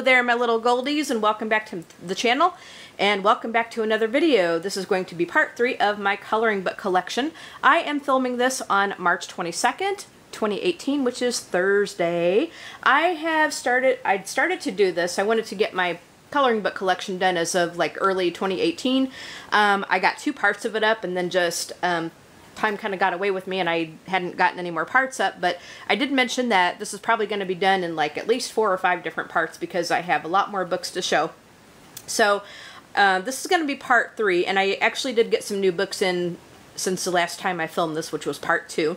there, my little goldies, and welcome back to the channel, and welcome back to another video. This is going to be part 3 of my coloring book collection. I am filming this on March 22nd, 2018, which is Thursday. I'd started to do this. I wanted to get my coloring book collection done as of like early 2018. I got 2 parts of it up, and then just time kind of got away with me and I hadn't gotten any more parts up, but I did mention that this is probably going to be done in like at least 4 or 5 different parts because I have a lot more books to show. So this is going to be part 3, and I actually did get some new books in since the last time I filmed this, which was part 2.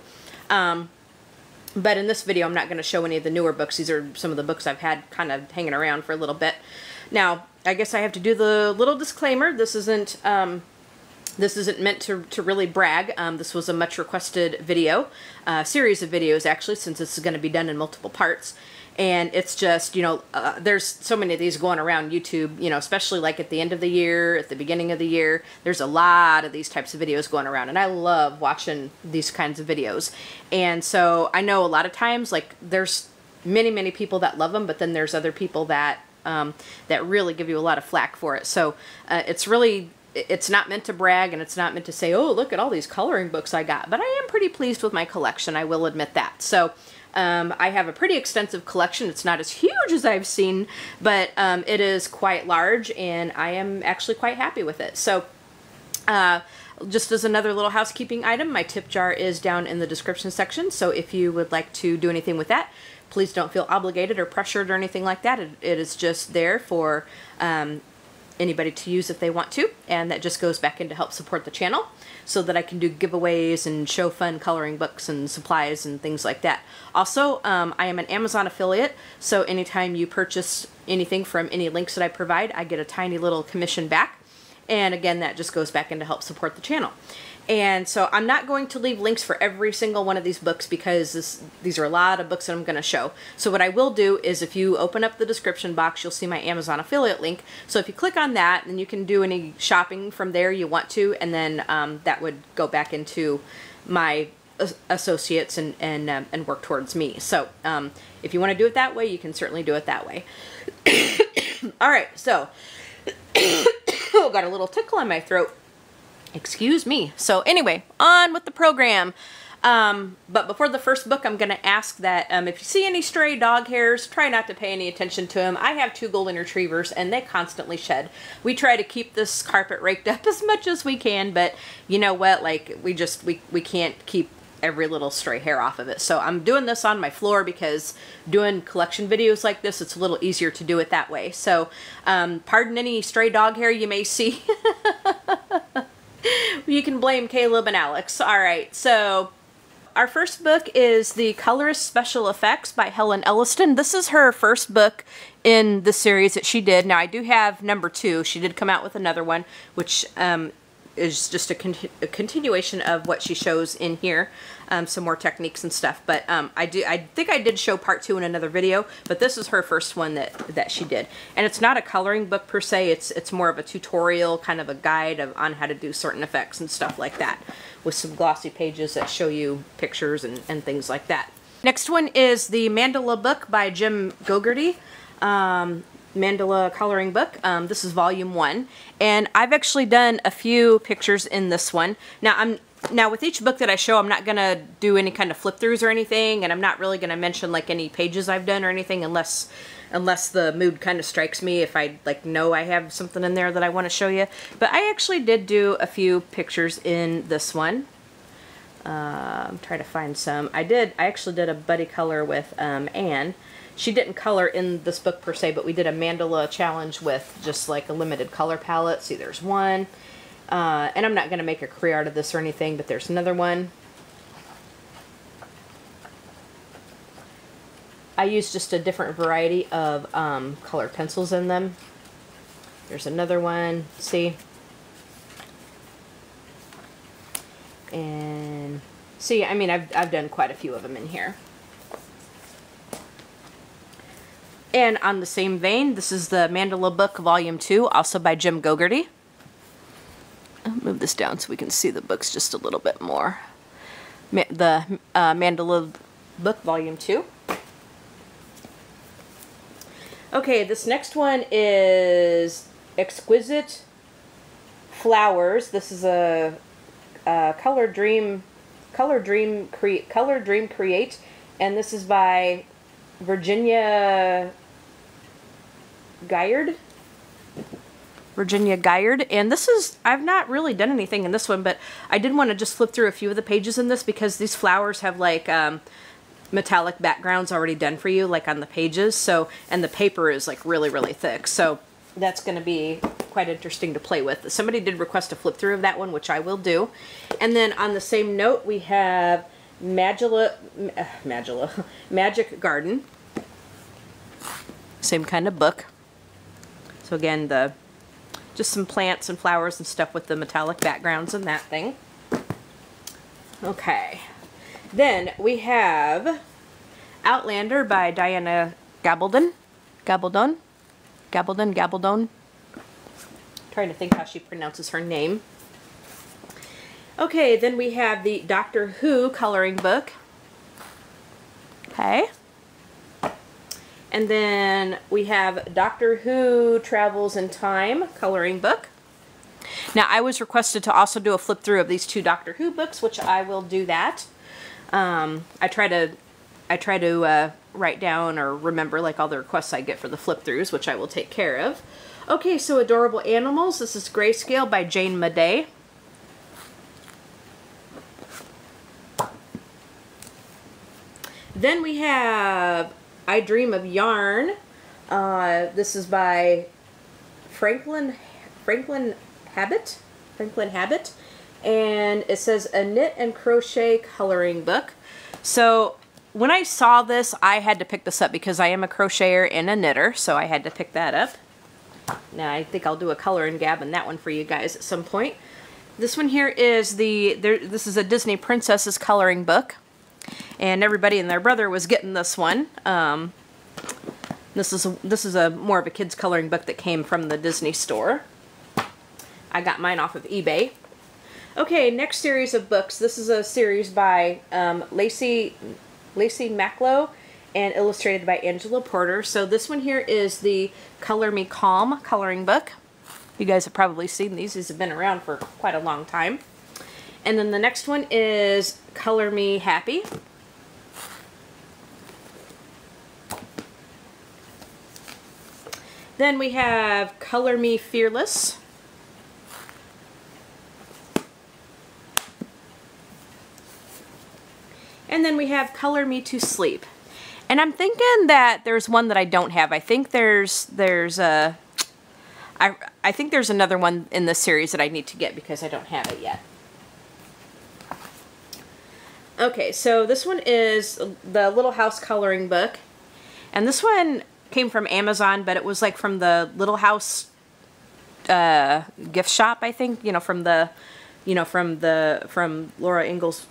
But in this video I'm not going to show any of the newer books. These are some of the books I've had kind of hanging around for a little bit. Now, I guess I have to do the little disclaimer. This isn't meant to really brag. This was a much requested video, series of videos actually, since this is going to be done in multiple parts. And it's just, you know, there's so many of these going around YouTube, you know, especially like at the end of the year, at the beginning of the year. There's a lot of these types of videos going around, and I love watching these kinds of videos. And so I know a lot of times, like, there's many people that love them, but then there's other people that that really give you a lot of flack for it. So it's not meant to brag, and it's not meant to say, oh, look at all these coloring books I got. But I am pretty pleased with my collection, I will admit that. So I have a pretty extensive collection. It's not as huge as I've seen, but it is quite large, and I am actually quite happy with it. So just as another little housekeeping item, my tip jar is down in the description section. So if you would like to do anything with that, please don't feel obligated or pressured or anything like that. It is just there for anybody to use if they want to, and that just goes back in to help support the channel so that I can do giveaways and show fun coloring books and supplies and things like that. Also, I am an Amazon affiliate, so anytime you purchase anything from any links that I provide, I get a tiny little commission back, and again, that just goes back in to help support the channel. And so I'm not going to leave links for every single one of these books because these are a lot of books that I'm going to show. So what I will do is, if you open up the description box, you'll see my Amazon affiliate link. So if you click on that, then you can do any shopping from there you want to, and then that would go back into my associates and work towards me. So if you want to do it that way, you can certainly do it that way. All right, so oh, got a little tickle in my throat. Excuse me. So anyway, on with the program. But before the first book, I'm going to ask that if you see any stray dog hairs, try not to pay any attention to them. I have 2 golden retrievers, and they constantly shed. We try to keep this carpet raked up as much as we can, but you know what? Like, we can't keep every little stray hair off of it. So I'm doing this on my floor because doing collection videos like this, it's a little easier to do it that way. So pardon any stray dog hair you may see. You can blame Caleb and Alex. All right, so our first book is The Colorist Special Effects by Helen Elliston. This is her first book in the series that she did. Now, I do have number 2. She did come out with another one, which is just a continuation of what she shows in here, some more techniques and stuff. But I think I did show part 2 in another video, but this is her first one that she did. And it's not a coloring book per se, it's more of a tutorial, kind of a guide on how to do certain effects and stuff like that, with some glossy pages that show you pictures and things like that. Next one is the Mandala book by Jim Gogarty. Mandala coloring book. This is volume 1, and I've actually done a few pictures in this one. Now with each book that I show, I'm not gonna do any kind of flip throughs or anything, and I'm not really gonna mention like any pages I've done or anything unless the mood kind of strikes me, if I like know I have something in there that I want to show you. But I actually did do a few pictures in this one. I'm trying to find some. I actually did a buddy color with Anne. She didn't color in this book per se, but we did a mandala challenge with just like a limited color palette. See, there's one. And I'm not going to make a career out of this or anything, but there's another one. I used just a different variety of colored pencils in them. There's another one. See? And see, I mean, I've done quite a few of them in here. And on the same vein, this is the Mandala book, volume 2, also by Jim Gogarty. I'll move this down so we can see the books just a little bit more. The Mandala book, volume 2. Okay, this next one is Exquisite Flowers. This is a Color Dream Create, and this is by Virginia Guyard. And this is, I've not really done anything in this one, but I did want to just flip through a few of the pages in this because these flowers have like metallic backgrounds already done for you, like on the pages. So, and the paper is like really, really thick. So that's going to be quite interesting to play with. Somebody did request a flip through of that one, which I will do. And then on the same note, we have Magic Garden. Same kind of book. So again, just some plants and flowers and stuff with the metallic backgrounds and that thing. Okay. Then we have Outlander by Diana Gabaldon. Trying to think how she pronounces her name. Okay, then we have the Doctor Who coloring book. Okay. And then we have Doctor Who Travels in Time coloring book. Now, I was requested to also do a flip through of these two Doctor Who books, which I will do that. I try to write down or remember like all the requests I get for the flip throughs, which I will take care of. Okay, so Adorable Animals. This is Greyscale by Jane Madej. Then we have I Dream of Yarn. This is by Franklin Habit, and it says a knit and crochet coloring book. So when I saw this, I had to pick this up because I am a crocheter and a knitter, so I had to pick that up. Now I think I'll do a color and gab in that one for you guys at some point. This one here is this is a Disney Princesses coloring book, and everybody and their brother was getting this one. This is a more of a kids coloring book that came from the Disney store. I got mine off of eBay. Okay, next series of books. This is a series by Lacey Macklow and illustrated by Angela Porter. So this one here is the Color Me Calm coloring book. You guys have probably seen these. These have been around for quite a long time. And then the next one is Color Me Happy. Then we have Color Me Fearless. And then we have Color Me to Sleep. And I'm thinking that there's one that I don't have. I think I think there's another one in this series that I need to get because I don't have it yet. Okay, so this one is the Little House coloring book. And this one came from Amazon, but it was like from the Little House gift shop, I think, from Laura Ingalls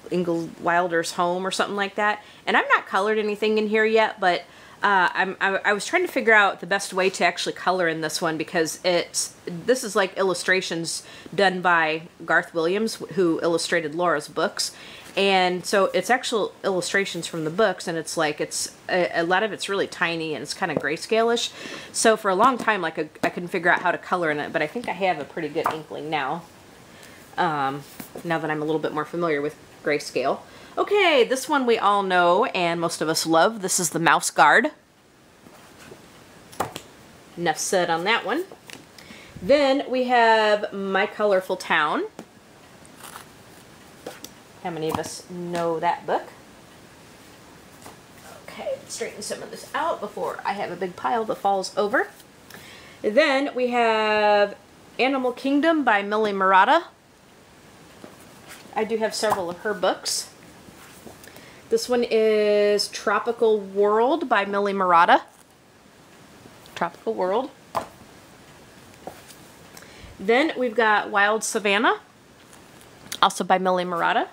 Wilder's home or something like that. And I've not colored anything in here yet, but I was trying to figure out the best way to actually color in this one because this is like illustrations done by Garth Williams, who illustrated Laura's books. And so it's actual illustrations from the books, and it's like, a lot of it's really tiny and it's kind of grayscale-ish. So for a long time, like I couldn't figure out how to color in it, but I think I have a pretty good inkling now. Now that I'm a little bit more familiar with grayscale. Okay, this one we all know and most of us love. This is the Mouse Guard. Enough said on that one. Then we have My Colorful Town. How many of us know that book? Okay, straighten some of this out before I have a big pile that falls over. Then we have Animal Kingdom by Millie Murata. I do have several of her books. This one is Tropical World by Millie Murata. Tropical World. Then we've got Wild Savannah, also by Millie Murata.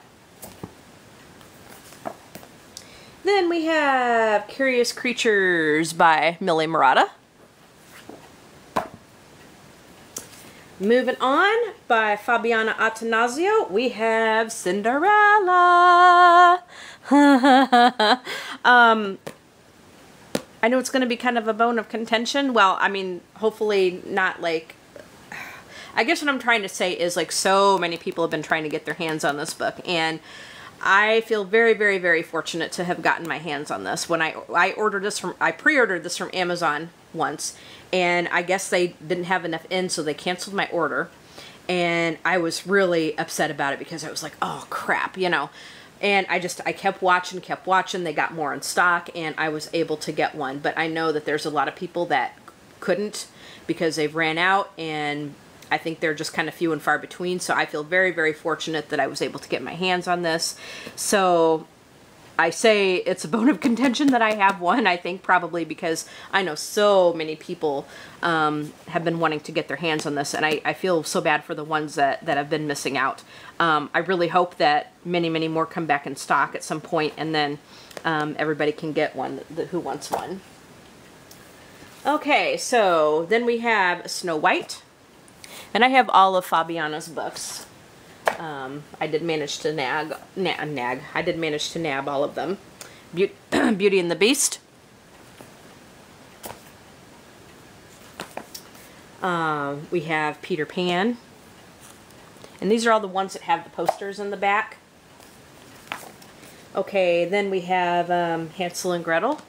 Then we have Curious Creatures by Millie Murata. Moving on, by Fabiana Attanasio, we have Cinderella. I know it's going to be kind of a bone of contention. Well, I mean, hopefully not like... I guess what I'm trying to say is like so many people have been trying to get their hands on this book, and I feel very, very, very fortunate to have gotten my hands on this. When I ordered this from... I pre-ordered this from Amazon once, and I guess they didn't have enough in, so they canceled my order. And I was really upset about it because I was like, oh crap, you know. And I kept watching, they got more in stock, and I was able to get one. But I know that there's a lot of people that couldn't because they've ran out, and I think they're just kind of few and far between. So I feel very, very fortunate that I was able to get my hands on this. So I say it's a bone of contention that I have one, I think probably because I know so many people have been wanting to get their hands on this, and I feel so bad for the ones that have been missing out. I really hope that many, many more come back in stock at some point, and then everybody can get one who wants one. Okay, so then we have Snow White, and I have all of Fabiana's books. I did manage to I did manage to nab all of them. Beauty and the Beast. We have Peter Pan. And these are all the ones that have the posters in the back. Okay, then we have Hansel and Gretel.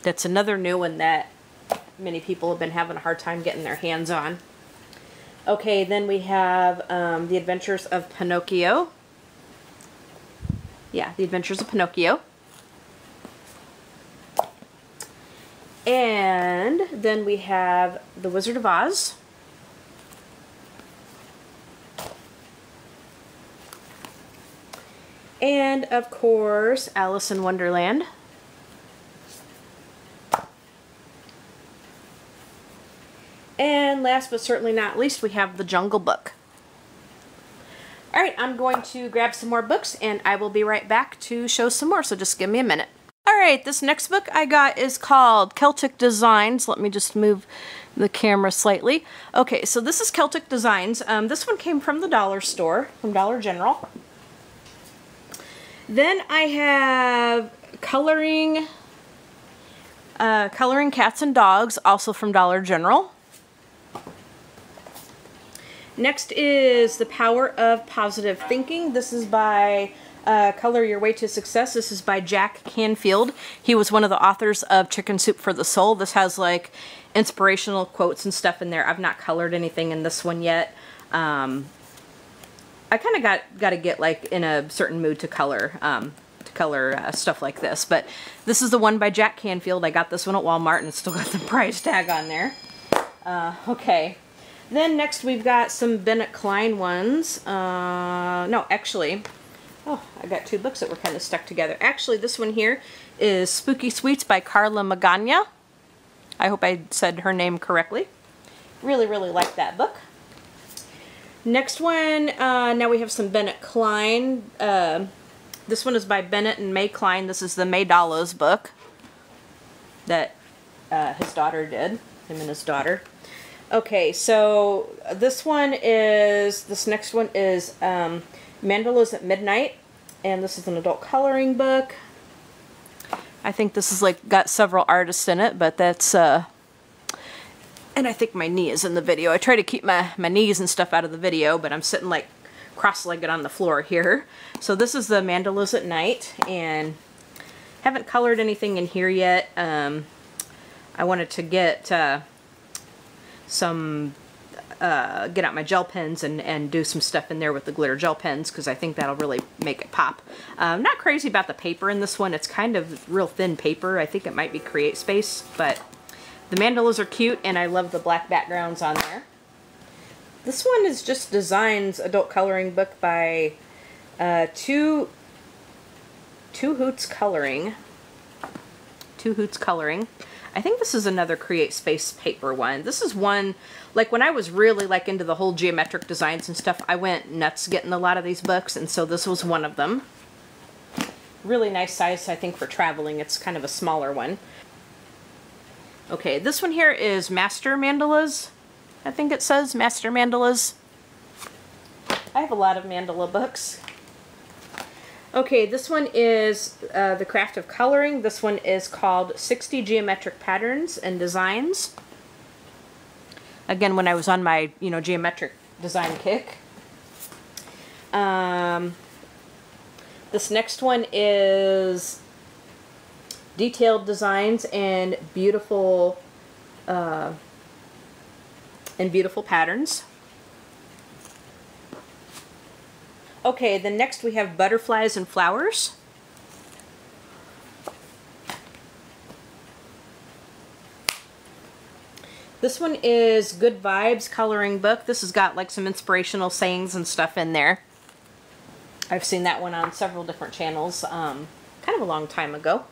That's another new one that many people have been having a hard time getting their hands on. Okay, then we have The Adventures of Pinocchio. Yeah, The Adventures of Pinocchio. And then we have The Wizard of Oz. And, of course, Alice in Wonderland. And last but certainly not least, we have The Jungle Book. Alright, I'm going to grab some more books, and I will be right back to show some more, so just give me a minute. Alright, this next book I got is called Celtic Designs. Let me just move the camera slightly. Okay, so this is Celtic Designs. This one came from the dollar store, from Dollar General. Then I have Coloring Cats and Dogs, also from Dollar General. Next is The Power of Positive Thinking. This is by Color Your Way to Success. This is by Jack Canfield. He was one of the authors of Chicken Soup for the Soul. This has like inspirational quotes and stuff in there. I've not colored anything in this one yet. I kind of got to get like in a certain mood to color stuff like this. But this is the one by Jack Canfield. I got this one at Walmart, and it's still got the price tag on there. Okay. Then next we've got some Bennett Kline ones. No, actually, oh, I got two books that were kind of stuck together. Actually, this one here is Spooky Sweets by Carla Magana. I hope I said her name correctly. Really, really like that book. Next one, now we have some Bennett Kline. This one is by Bennett and May Kline. This is the mandalas book that his daughter did, him and his daughter. Okay, so this next one is Mandalas at Midnight, and this is an adult coloring book. I think this is like got several artists in it, but that's, and I think my knee is in the video. I try to keep my knees and stuff out of the video, but I'm sitting like cross-legged on the floor here. So this is the Mandalas at Night, and haven't colored anything in here yet. I wanted to get get out my gel pens and do some stuff in there with the glitter gel pens, because I think that'll really make it pop. I'm not crazy about the paper in this one. It's kind of real thin paper. I think it might be Create Space, but the mandalas are cute, and I love the black backgrounds on there. This one is just Designs adult coloring book by Two Hoots Coloring. Two Hoots Coloring. I think this is another Create Space paper one. This is one, like when I was really like into the whole geometric designs and stuff, I went nuts getting a lot of these books, and so this was one of them. Really nice size, I think, for traveling. It's kind of a smaller one. Okay, this one here is Master Mandalas. I think it says Master Mandalas. I have a lot of mandala books. Okay, this one is The Craft of Coloring. This one is called 60 Geometric Patterns and Designs. Again, when I was on my, geometric design kick. This next one is Detailed Designs and Beautiful Patterns. Okay, then next we have Butterflies and Flowers. This one is Good Vibes Coloring Book. This has got like some inspirational sayings and stuff in there. I've seen that one on several different channels kind of a long time ago.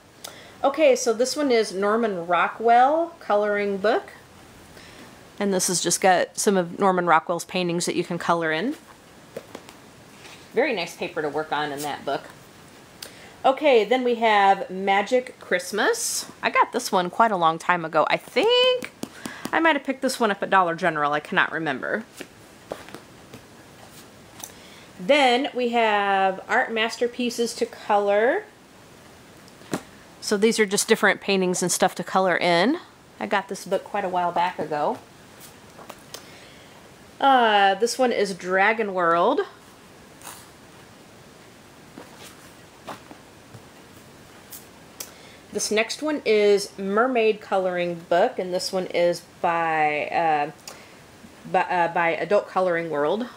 Okay, so this one is Norman Rockwell Coloring Book. And this has just got some of Norman Rockwell's paintings that you can color in. Very nice paper to work on in that book. Okay, then we have Magic Christmas. I got this one quite a long time ago. I think I might have picked this one up at Dollar General. I cannot remember. Then we have Art Masterpieces to Color. So these are just different paintings and stuff to color in. I got this book quite a while back ago. This one is Dragon World. This next one is Mermaid Coloring Book, and this one is by Adult Coloring World.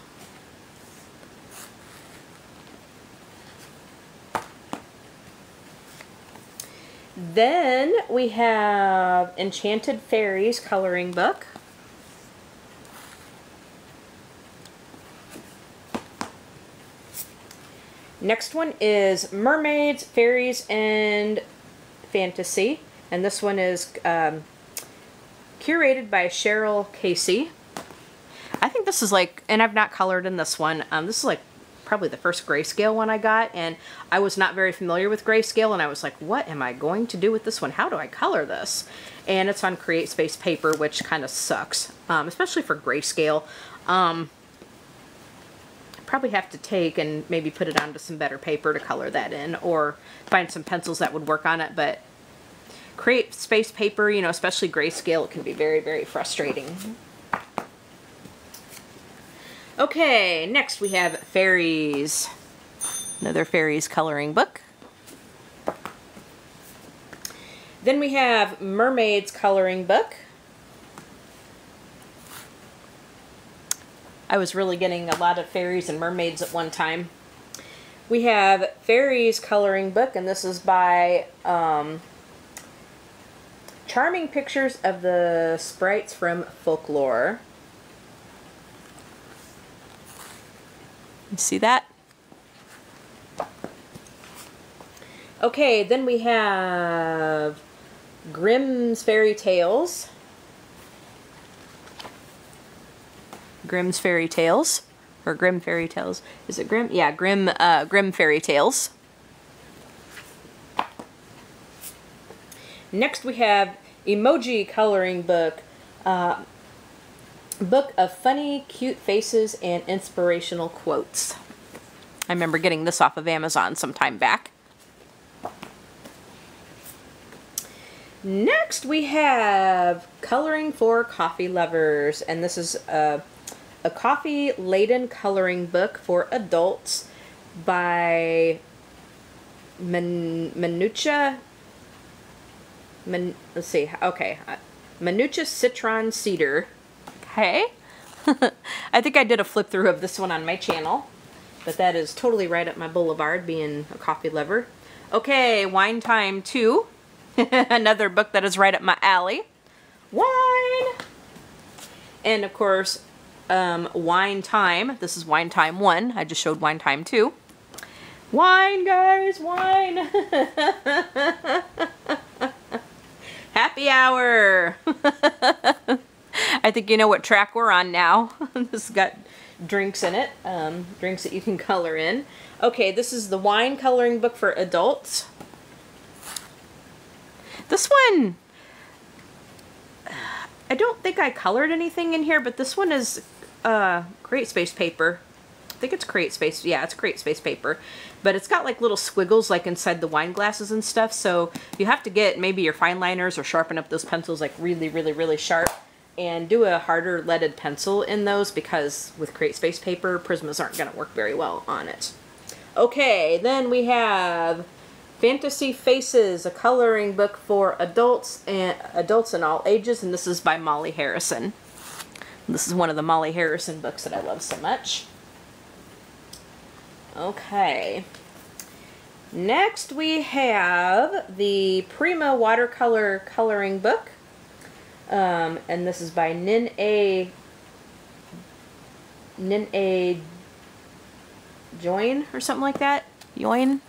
Then we have Enchanted Fairies Coloring Book. Next one is Mermaids, Fairies, and Fantasy, and this one is curated by Cheryl Casey. I think this is like, and I've not colored in this one, this is like probably the first Greyscale one I got, and I was not very familiar with Greyscale, and I was like, what am I going to do with this one? How do I color this? And it's on Create Space paper, which kind of sucks, especially for Greyscale. Probably have to take and maybe put it onto some better paper to color that in, or find some pencils that would work on it, but Create Space paper, especially Greyscale, it can be very, very frustrating. Okay, next we have Fairies. Another Fairies coloring book. Then we have Mermaids coloring book. I was really getting a lot of fairies and mermaids at one time. We have Fairies coloring book, and this is by Charming Pictures of the Sprites from Folklore. You see that? Okay, then we have Grimm's Fairy Tales. Grimm's Fairy Tales, or Grimm Fairy Tales. Is it Grimm? Yeah, Grimm Fairy Tales. Next we have Emoji Coloring Book. Book of funny, cute faces and inspirational quotes. I remember getting this off of Amazon some time back. Next we have Coloring for Coffee Lovers, and this is a coffee-laden coloring book for adults by Manucha. Let's see. Okay, Manucha Citron Cedar. Okay, I think I did a flip through of this one on my channel, but that is totally right up my boulevard, being a coffee lover. Okay, Wine Time 2. Another book that is right up my alley. Wine! And of course, Wine Time. This is Wine Time 1. I just showed Wine Time 2. Wine, guys, wine! Happy hour! I think you know what track we're on now. This has got drinks in it. Drinks that you can color in. Okay, this is the wine coloring book for adults. This one, I don't think I colored anything in here, but this one is Create Space paper. think it's Create Space. Yeah, it's Create Space paper. But it's got like little squiggles like inside the wine glasses and stuff. So you have to get maybe your fine liners or sharpen up those pencils like really, really, really sharp. And do a harder leaded pencil in those, because with Create Space paper, Prismas aren't going to work very well on it. Okay, then we have Fantasy Faces, a coloring book for adults and all ages, and this is by Molly Harrison. This is one of the Molly Harrison books that I love so much. Okay. Next we have the Prima watercolor coloring book. And this is by Nin-A Join or something like that. Yoin?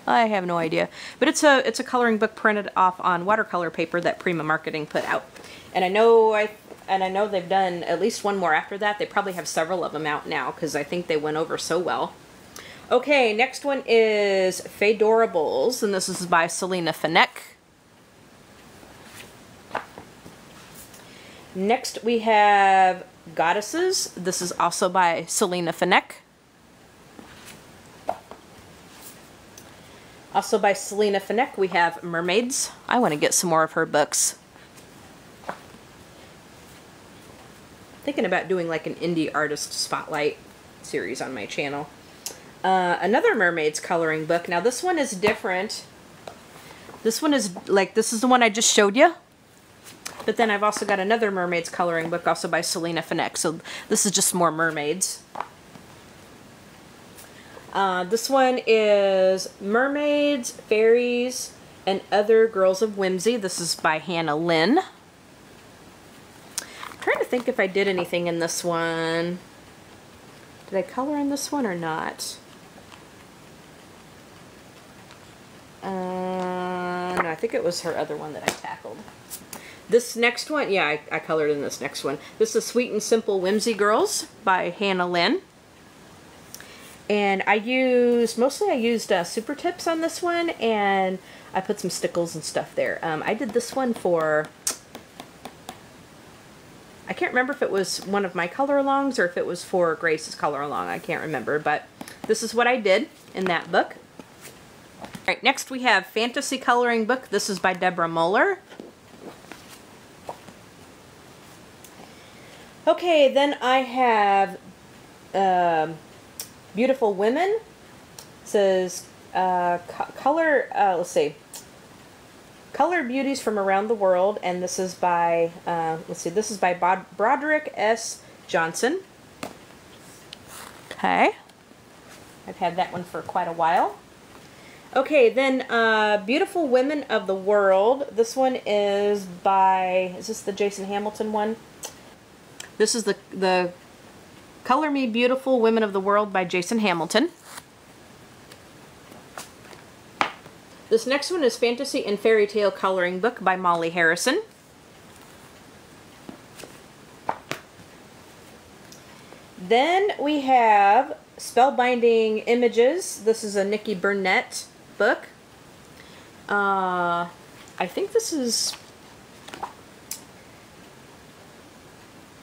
I have no idea. But it's a coloring book printed off on watercolor paper that Prima Marketing put out. And I know they've done at least one more after that. They probably have several of them out now because I think they went over so well. Okay, next one is Fadorables, and this is by Selena Finneck. Next we have Goddesses. This is also by Selena Finneck. Also by Selena Finneck we have Mermaids. I want to get some more of her books. Thinking about doing like an indie artist spotlight series on my channel. Another Mermaids coloring book. Now this one is different. This one is like, this is the one I just showed you. But then I've also got another Mermaids coloring book also by Selena Finneck. So this is just more Mermaids. This one is Mermaids, Fairies, and Other Girls of Whimsy. This is by Hannah Lynn. I'm trying to think if I did anything in this one. Did I color in this one or not? No, I think it was her other one that I tackled. This next one, yeah, I colored in this next one. This is Sweet and Simple Whimsy Girls by Hannah Lynn. And I used Super Tips on this one, and I put some stickles and stuff there. I did this one for, I can't remember if it was one of my color alongs or if it was for Grace's color along. I can't remember, but this is what I did in that book. All right, next we have Fantasy Coloring Book. This is by Deborah Moeller. Okay, then I have Beautiful Women. It says let's see, Color Beauties from Around the World, and this is by this is by Broderick S. Johnson. Okay, I've had that one for quite a while. Okay, then Beautiful Women of the World. This one is by, is this the Jason Hamilton one? This is the Color Me Beautiful Women of the World by Jason Hamilton. This next one is Fantasy and Fairy Tale Coloring Book by Molly Harrison. Then we have Spellbinding Images. This is a Nicki Burnett book. I think this is...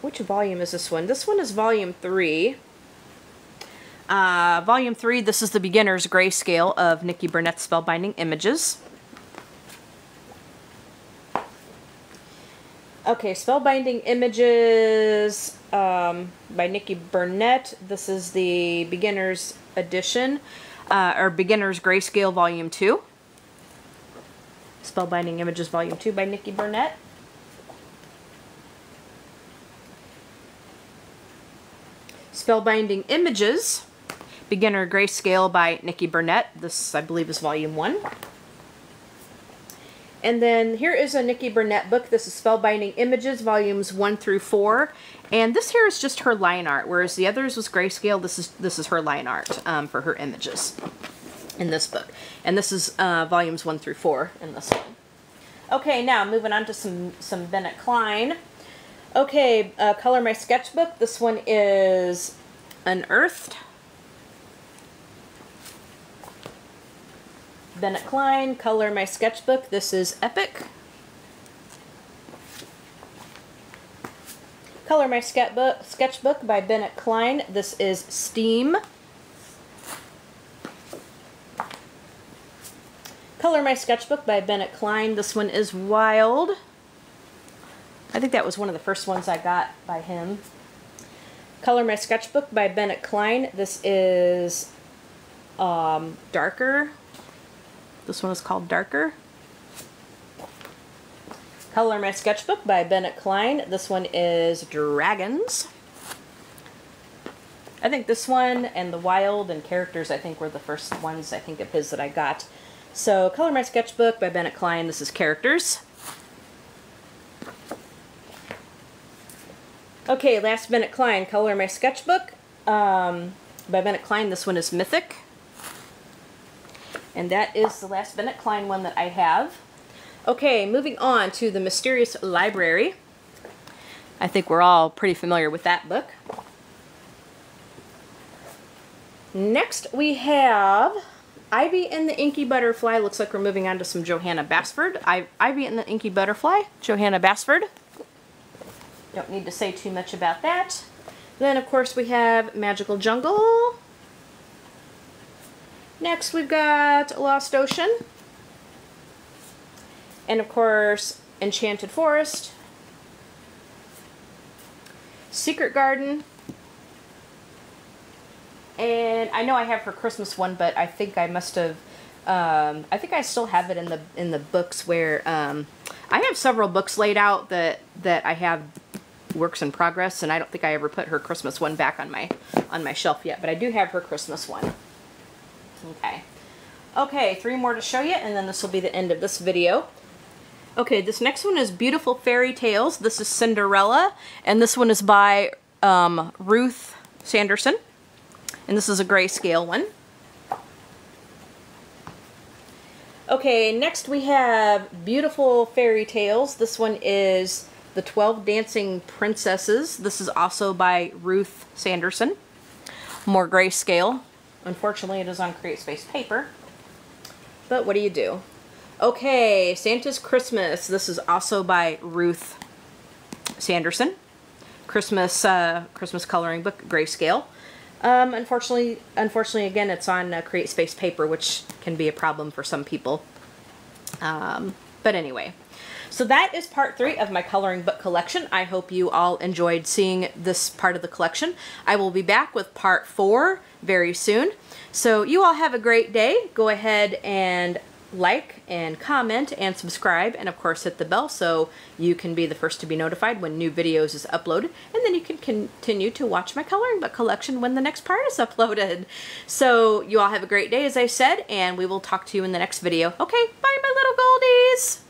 Which volume is this one? This one is volume 3. Volume 3, this is the beginner's grayscale of Nicki Burnett's Spellbinding Images. Okay, Spellbinding Images by Nicki Burnett. This is the beginner's edition, or beginner's grayscale volume 2. Spellbinding Images volume 2 by Nicki Burnett. Spellbinding Images, Beginner Grayscale by Nicki Burnett. This, I believe, is volume 1. And then here is a Nicki Burnett book. This is Spellbinding Images, volumes 1 through 4. And this here is just her line art, whereas the others was grayscale. This is her line art for her images in this book. And this is volumes 1 through 4 in this one. Okay, now moving on to some Bennett Kline. Okay, Color My Sketchbook. This one is Unearthed. Bennett Kline, Color My Sketchbook. This is Epic. Color My Sketchbook by Bennett Kline. This is Steam. Color My Sketchbook by Bennett Kline. This one is Wild. I think that was one of the first ones I got by him. Color My Sketchbook by Bennett Kline. This is Darker. This one is called Darker. Color My Sketchbook by Bennett Kline. This one is Dragons. I think this one and the Wild and Characters, I think, were the first ones, I think, of his that I got. So, Color My Sketchbook by Bennett Kline. This is Characters. Okay, last Bennett Kline. Color My Sketchbook by Bennett Kline. This one is Mythic. And that is the last Bennett Kline one that I have. Okay, moving on to The Mysterious Library. I think we're all pretty familiar with that book. Next we have Ivy and the Inky Butterfly. Looks like we're moving on to some Johanna Basford. Ivy and the Inky Butterfly, Johanna Basford. Don't need to say too much about that. Then, of course, we have Magical Jungle. Next, we've got Lost Ocean. And, of course, Enchanted Forest. Secret Garden. And I know I have her Christmas one, but I think I must have, I think I still have it in the books where, I have several books laid out that I have works in progress, and I don't think I ever put her Christmas one back on my shelf yet, but I do have her Christmas one. Okay. Okay, 3 more to show you, and then this will be the end of this video. Okay, this next one is Beautiful Fairy Tales. This is Cinderella, and this one is by Ruth Sanderson, and this is a grayscale one. Okay, next we have Beautiful Fairy Tales. This one is The 12 Dancing Princesses. This is also by Ruth Sanderson. More grayscale. Unfortunately, it is on CreateSpace paper, but what do you do? Okay, Santa's Christmas. This is also by Ruth Sanderson. Christmas coloring book, grayscale. Unfortunately, again, it's on CreateSpace paper, which can be a problem for some people. But anyway, so that is part 3 of my coloring book collection. I hope you all enjoyed seeing this part of the collection. I will be back with part 4 very soon. So you all have a great day. Go ahead and like and comment and subscribe, and of course hit the bell so you can be the first to be notified when new videos is uploaded, and then you can continue to watch my coloring book collection when the next part is uploaded. So you all have a great day, as I said, and we will talk to you in the next video. Okay, bye my little goldies!